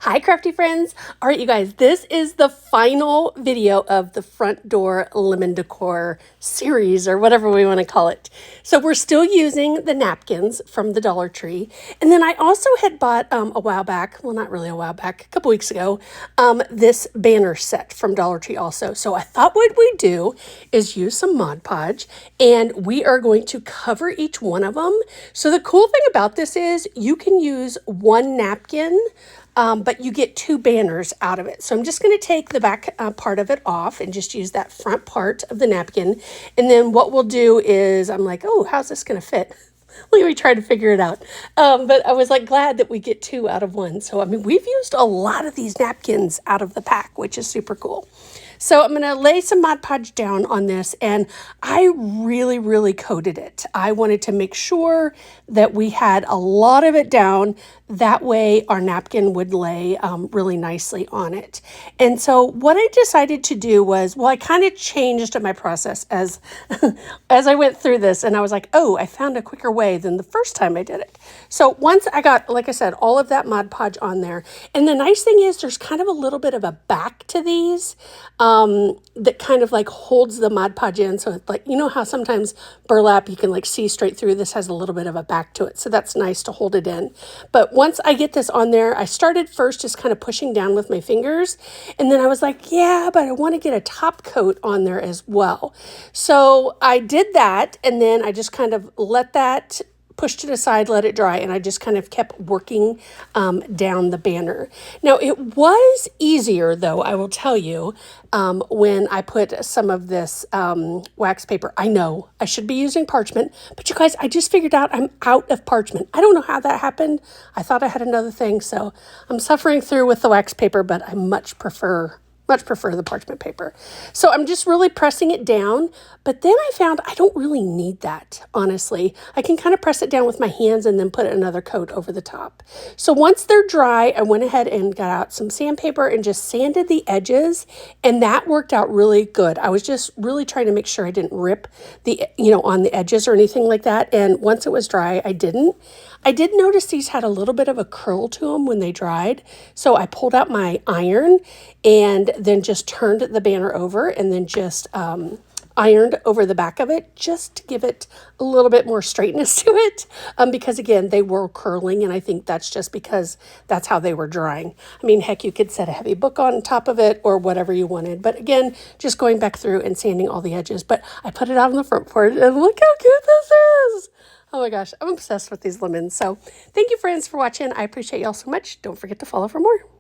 Hi, crafty friends. All right, you guys, this is the final video of the front door lemon decor series or whatever we want to call it. So we're still using the napkins from the Dollar Tree. And then I also had bought a while back, well, not really a while back, a couple weeks ago, this banner set from Dollar Tree also. So I thought what we do is use some Mod Podge and we are going to cover each one of them. So the cool thing about this is you can use one napkin, but you get two banners out of it. So I'm just going to take the back part of it off and just use that front part of the napkin. And then what we'll do is I'm like, oh, how's this going to fit? Let me try to figure it out. But I was like glad that we get two out of one. So, I mean, we've used a lot of these napkins out of the pack, which is super cool. So I'm going to lay some Mod Podge down on this, and I really coated it. I wanted to make sure that we had a lot of it down. That way our napkin would lay really nicely on it. And so what I decided to do was, well, I kind of changed my process as, as I went through this, and I was like, oh, I found a quicker way than the first time I did it. So once I got, like I said, all of that Mod Podge on there, and the nice thing is there's kind of a little bit of a back to these, that kind of like holds the Mod Podge in. So it's like, you know how sometimes burlap, you can like see straight through. This has a little bit of a back to it. So that's nice to hold it in. But once I get this on there, I started first just kind of pushing down with my fingers. And then I was like, yeah, but I want to get a top coat on there as well. So I did that. And then I just kind of let that, pushed it aside, let it dry, and I just kind of kept working down the banner. Now, it was easier, though, I will tell you, when I put some of this wax paper. I know I should be using parchment, but you guys, I just figured out I'm out of parchment. I don't know how that happened. I thought I had another thing, so I'm suffering through with the wax paper, but I much prefer the parchment paper. So I'm just really pressing it down, but then I found I don't really need that, honestly. I can kind of press it down with my hands and then put another coat over the top. So once they're dry, I went ahead and got out some sandpaper and just sanded the edges, and that worked out really good. I was just really trying to make sure I didn't rip the, on the edges or anything like that, and once it was dry, I didn't. I did notice these had a little bit of a curl to them when they dried, so I pulled out my iron and then just turned the banner over and then just ironed over the back of it just to give it a little bit more straightness to it, because again, they were curling, and I think that's just because that's how they were drying. I mean, heck, you could set a heavy book on top of it or whatever you wanted, but again, just going back through and sanding all the edges. But I put it out on the front porch, and look how cute this is. Oh my gosh, I'm obsessed with these lemons. So thank you, friends, for watching. I appreciate y'all so much. Don't forget to follow for more.